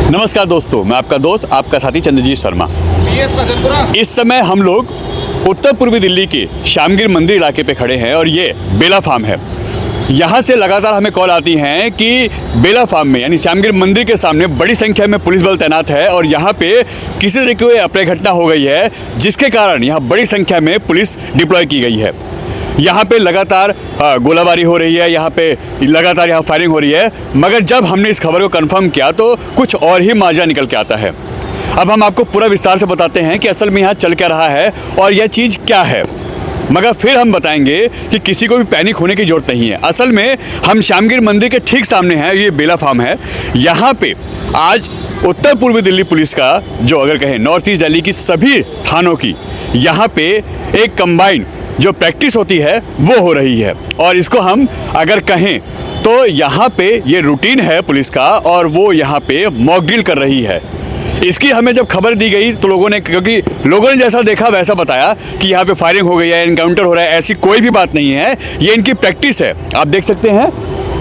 नमस्कार दोस्तों, मैं आपका दोस्त आपका साथी चंद्रजीत शर्मा। इस समय हम लोग उत्तर पूर्वी दिल्ली के श्यामगिर मंदिर इलाके पे खड़े हैं और ये बेला फार्म है। यहाँ से लगातार हमें कॉल आती हैं कि बेला फार्म में यानी श्यामगिर मंदिर के सामने बड़ी संख्या में पुलिस बल तैनात है और यहाँ पे किसी तरीके की अप्रिय घटना हो गई है, जिसके कारण यहाँ बड़ी संख्या में पुलिस डिप्लॉय की गई है। यहाँ पे लगातार गोलाबारी हो रही है, यहाँ पे लगातार यहाँ फायरिंग हो रही है। मगर जब हमने इस खबर को कंफर्म किया तो कुछ और ही माजरा निकल के आता है। अब हम आपको पूरा विस्तार से बताते हैं कि असल में यहाँ चल क्या रहा है और यह चीज़ क्या है। मगर फिर हम बताएंगे कि किसी को भी पैनिक होने की ज़रूरत नहीं है। असल में हम श्यामगिर मंदिर के ठीक सामने हैं, ये बेला फार्म है। यहाँ पे आज उत्तर पूर्वी दिल्ली पुलिस का जो अगर कहें नॉर्थ ईस्ट दिल्ली की सभी थानों की यहाँ पे एक कंबाइंड जो प्रैक्टिस होती है वो हो रही है। और इसको हम अगर कहें तो यहाँ पे ये रूटीन है पुलिस का और वो यहाँ पे मॉक ड्रिल कर रही है। इसकी हमें जब खबर दी गई तो लोगों ने, क्योंकि लोगों ने जैसा देखा वैसा बताया कि यहाँ पे फायरिंग हो गई है, एनकाउंटर हो रहा है, ऐसी कोई भी बात नहीं है। ये इनकी प्रैक्टिस है। आप देख सकते हैं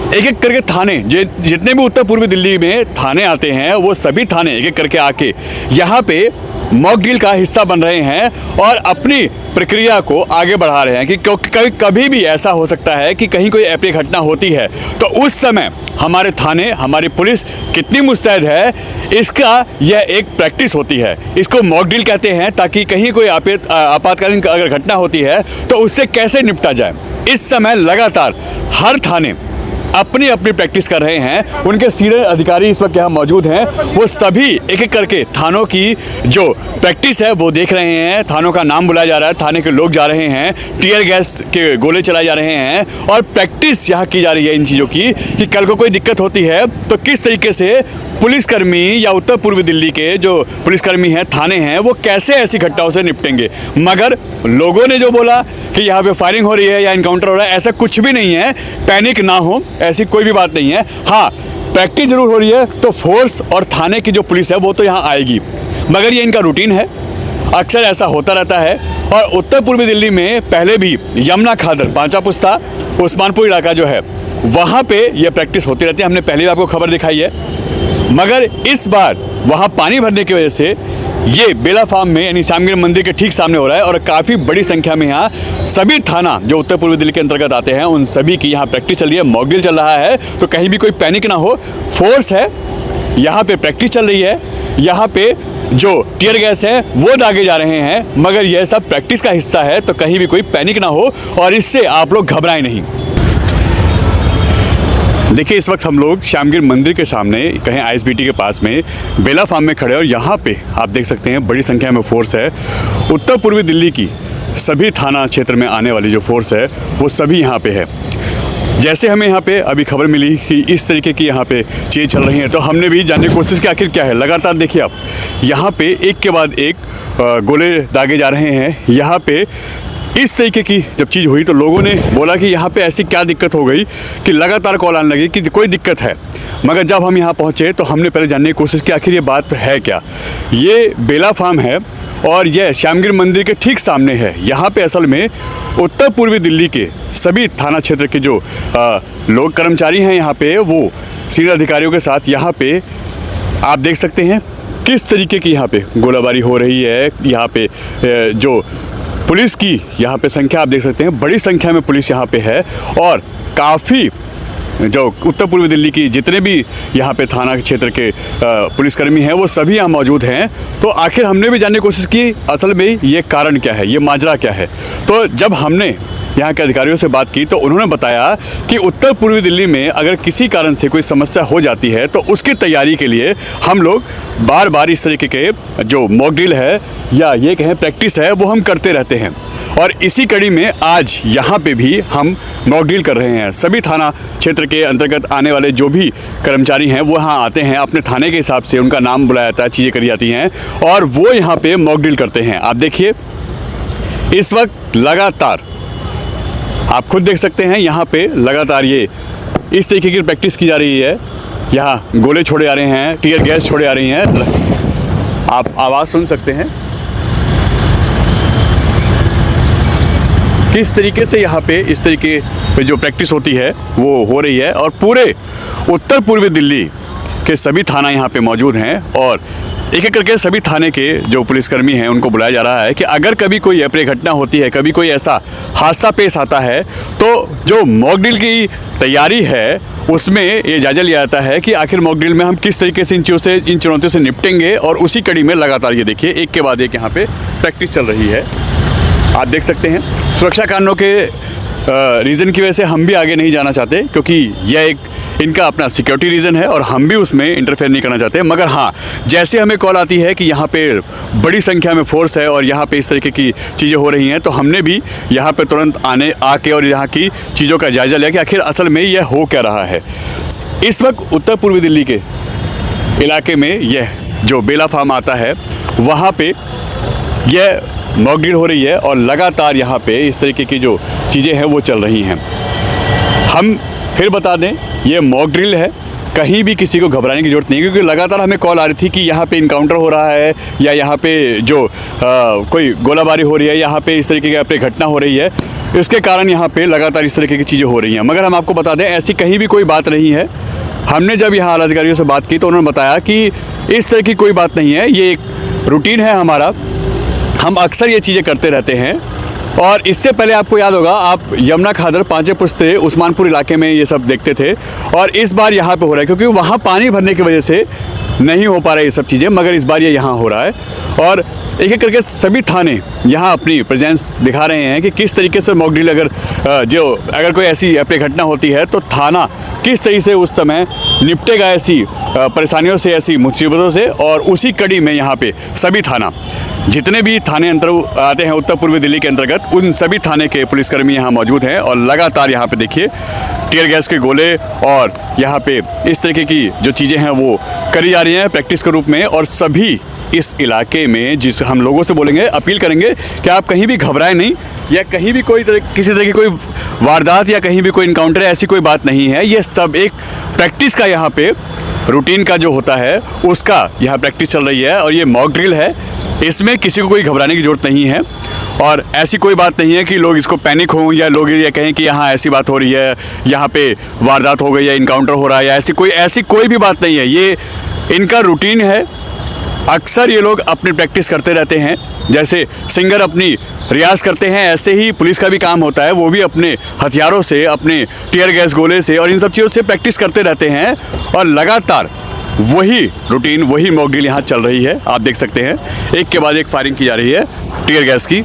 एक एक करके थाने जितने भी उत्तर पूर्वी दिल्ली में थाने आते हैं वो सभी थाने एक एक करके आके यहाँ पे मॉक ड्रिल का हिस्सा बन रहे हैं और अपनी प्रक्रिया को आगे बढ़ा रहे हैं कि क्योंकि कभी भी ऐसा हो सकता है कि कहीं कोई अप्रिय घटना होती है तो उस समय हमारे थाने, हमारी पुलिस कितनी मुस्तैद है, इसका यह एक प्रैक्टिस होती है। इसको मॉक ड्रिल कहते हैं ताकि कहीं कोई आपातकालीन अगर घटना होती है तो उससे कैसे निपटा जाए। इस समय लगातार हर थाने अपनी अपनी प्रैक्टिस कर रहे हैं। उनके सीनियर अधिकारी इस वक्त यहाँ मौजूद हैं, वो सभी एक एक करके थानों की जो प्रैक्टिस है वो देख रहे हैं। थानों का नाम बुलाया जा रहा है, थाने के लोग जा रहे हैं, टीयर गैस के गोले चलाए जा रहे हैं और प्रैक्टिस यहाँ की जा रही है इन चीज़ों की कि कल को कोई दिक्कत होती है तो किस तरीके से पुलिसकर्मी या उत्तर पूर्वी दिल्ली के जो पुलिसकर्मी हैं, थाने हैं, वो कैसे ऐसी घटनाओं से निपटेंगे। मगर लोगों ने जो बोला कि यहाँ पे फायरिंग हो रही है या इनकाउंटर हो रहा है, ऐसा कुछ भी नहीं है। पैनिक ना हो, ऐसी कोई भी बात नहीं है। हाँ, प्रैक्टिस जरूर हो रही है तो फोर्स और थाने की जो पुलिस है वो तो यहाँ आएगी, मगर ये इनका रूटीन है, अक्सर ऐसा होता रहता है। और उत्तर पूर्वी दिल्ली में पहले भी यमुना खादर, पांचा पुस्ता, उस्मानपुर इलाका जो है वहाँ पे ये प्रैक्टिस होती रहती है। हमने पहले भी आपको खबर दिखाई है। मगर इस बार वहाँ पानी भरने की वजह से ये बेला फार्म में यानी श्यामगिर मंदिर के ठीक सामने हो रहा है और काफ़ी बड़ी संख्या में यहाँ सभी थाना जो उत्तर पूर्वी दिल्ली के अंतर्गत आते हैं उन सभी की यहाँ प्रैक्टिस चल रही है, मॉक ड्रिल चल रहा है। तो कहीं भी कोई पैनिक ना हो, फोर्स है, यहाँ पे प्रैक्टिस चल रही है, यहाँ पे जो टीयर गैस है वो दागे जा रहे हैं, मगर यह सब प्रैक्टिस का हिस्सा है। तो कहीं भी कोई पैनिक ना हो और इससे आप लोग घबराएं नहीं। देखिए, इस वक्त हम लोग श्यामगिर मंदिर के सामने कहें आईएसबीटी के पास में बेला फार्म में खड़े हैं और यहाँ पे आप देख सकते हैं बड़ी संख्या में फोर्स है। उत्तर पूर्वी दिल्ली की सभी थाना क्षेत्र में आने वाली जो फोर्स है वो सभी यहाँ पे है। जैसे हमें यहाँ पे अभी खबर मिली कि इस तरीके की यहाँ पे चीज़ें चल रही हैं तो हमने भी जानने की कोशिश की आखिर क्या है। लगातार देखिए आप यहाँ पे एक के बाद एक गोले दागे जा रहे हैं। यहाँ पे इस तरीके की जब चीज़ हुई तो लोगों ने बोला कि यहाँ पे ऐसी क्या दिक्कत हो गई कि लगातार कॉल आने लगी कि कोई दिक्कत है। मगर जब हम यहाँ पहुँचे तो हमने पहले जानने की कोशिश की आखिर ये बात है क्या। ये बेला फार्म है और यह श्यामगिर मंदिर के ठीक सामने है। यहाँ पे असल में उत्तर पूर्वी दिल्ली के सभी थाना क्षेत्र के जो लोग कर्मचारी हैं यहाँ पे वो सीनियर अधिकारियों के साथ यहाँ पे आप देख सकते हैं किस तरीके की यहाँ पे गोलाबारी हो रही है। यहाँ पे जो पुलिस की यहाँ पे संख्या आप देख सकते हैं, बड़ी संख्या में पुलिस यहाँ पे है और काफ़ी जो उत्तर पूर्वी दिल्ली की जितने भी यहाँ पे थाना क्षेत्र के पुलिसकर्मी हैं वो सभी यहाँ मौजूद हैं। तो आखिर हमने भी जानने की कोशिश की असल में ये कारण क्या है, ये माजरा क्या है। तो जब हमने यहाँ के अधिकारियों से बात की तो उन्होंने बताया कि उत्तर पूर्वी दिल्ली में अगर किसी कारण से कोई समस्या हो जाती है तो उसकी तैयारी के लिए हम लोग बार बार इस तरीके के जो मॉक ड्रिल है या ये कहें प्रैक्टिस है वो हम करते रहते हैं। और इसी कड़ी में आज यहाँ पे भी हम मॉक ड्रिल कर रहे हैं। सभी थाना क्षेत्र के अंतर्गत आने वाले जो भी कर्मचारी हैं वो यहाँ आते हैं, अपने थाने के हिसाब से उनका नाम बुलाया जाता है, चीज़ें करी जाती हैं और वो यहाँ पे मॉक ड्रिल करते हैं। आप देखिए इस वक्त लगातार आप खुद देख सकते हैं यहाँ पे लगातार ये इस तरीके की प्रैक्टिस की जा रही है। यहाँ गोले छोड़े जा रहे हैं, टीयर गैस छोड़े जा रही हैं। आप आवाज़ सुन सकते हैं किस तरीके से यहाँ पे इस तरीके पे जो प्रैक्टिस होती है वो हो रही है। और पूरे उत्तर पूर्वी दिल्ली के सभी थाना यहाँ पे मौजूद हैं और एक एक करके सभी थाने के जो पुलिसकर्मी हैं उनको बुलाया जा रहा है कि अगर कभी कोई अप्रिय घटना होती है, कभी कोई ऐसा हादसा पेश आता है, तो जो मॉक ड्रिल की तैयारी है उसमें ये जायजा लिया जाता है कि आखिर मॉक ड्रिल में हम किस तरीके से इन चुनौतियों से निपटेंगे। और उसी कड़ी में लगातार ये देखिए एक के बाद एक यहाँ पे प्रैक्टिस चल रही है। आप देख सकते हैं सुरक्षा कारणों के रीज़न की वजह से हम भी आगे नहीं जाना चाहते, क्योंकि यह एक इनका अपना सिक्योरिटी रीज़न है और हम भी उसमें इंटरफेयर नहीं करना चाहते। मगर हाँ, जैसे हमें कॉल आती है कि यहाँ पे बड़ी संख्या में फोर्स है और यहाँ पे इस तरीके की चीज़ें हो रही हैं, तो हमने भी यहाँ पे तुरंत आके और यहाँ की चीज़ों का जायज़ा लिया कि आखिर असल में यह हो क्या रहा है। इस वक्त उत्तर पूर्वी दिल्ली के इलाके में यह जो बेला फार्म आता है वहाँ पे यह मॉक ड्रिल हो रही है और लगातार यहाँ पे इस तरीके की जो चीज़ें हैं वो चल रही हैं। हम फिर बता दें ये मॉक ड्रिल है, कहीं भी किसी को घबराने की ज़रूरत नहीं है, क्योंकि लगातार हमें कॉल आ रही थी कि यहाँ पे इनकाउंटर हो रहा है या यहाँ पे जो कोई गोलाबारी हो रही है, यहाँ पे इस तरीके की अपनी घटना हो रही है, इसके कारण यहाँ पे लगातार इस तरीके की चीज़ें हो रही हैं। मगर हम आपको बता दें ऐसी कहीं भी कोई बात नहीं है। हमने जब यहाँ आला अधिकारियों से बात की तो उन्होंने बताया कि इस तरह की कोई बात नहीं है, ये एक रूटीन है हमारा, हम अक्सर ये चीज़ें करते रहते हैं। और इससे पहले आपको याद होगा, आप यमुना खादर पांचे पुश्ते उस्मानपुर इलाके में ये सब देखते थे और इस बार यहाँ पे हो रहा है, क्योंकि वहाँ पानी भरने की वजह से नहीं हो पा रहा है ये सब चीज़ें, मगर इस बार ये यहाँ हो रहा है। और एक एक करके सभी थाने यहाँ अपनी प्रेजेंस दिखा रहे हैं कि किस तरीके से मॉक ड्रिल अगर कोई ऐसी अप्रिय घटना होती है तो थाना किस तरीके से उस समय निपटेगा ऐसी परेशानियों से, ऐसी मुसीबतों से। और उसी कड़ी में यहाँ पे सभी थाना, जितने भी थाने आते हैं उत्तर पूर्वी दिल्ली के अंतर्गत, उन सभी थाने के पुलिसकर्मी यहाँ मौजूद हैं और लगातार यहाँ पे देखिए टियर गैस के गोले और यहाँ पे इस तरीके की जो चीज़ें हैं वो करी जा रही हैं प्रैक्टिस के रूप में। और सभी इस इलाके में जिस हम लोगों से बोलेंगे, अपील करेंगे कि आप कहीं भी घबराएं नहीं, या कहीं भी किसी तरह की कोई वारदात या कहीं भी कोई इनकाउंटर ऐसी कोई बात नहीं है। ये सब एक प्रैक्टिस का यहाँ पे रूटीन का जो होता है उसका यहाँ प्रैक्टिस चल रही है और ये मॉक ड्रिल है, इसमें किसी को कोई घबराने की ज़रूरत नहीं है। और ऐसी कोई बात नहीं है कि लोग इसको पैनिक हों या लोग ये कहें कि यहाँ ऐसी बात हो रही है, यहाँ पे वारदात हो गई या इनकाउंटर हो रहा है, या ऐसी कोई भी बात नहीं है। ये इनका रूटीन है, अक्सर ये लोग अपनी प्रैक्टिस करते रहते हैं। जैसे सिंगर अपनी रियाज़ करते हैं, ऐसे ही पुलिस का भी काम होता है, वो भी अपने हथियारों से, अपने टियर गैस गोले से और इन सब चीज़ों से प्रैक्टिस करते रहते हैं। और लगातार वही रूटीन, वही मॉक ड्रिल यहाँ चल रही है। आप देख सकते हैं एक के बाद एक फायरिंग की जा रही है टियर गैस की।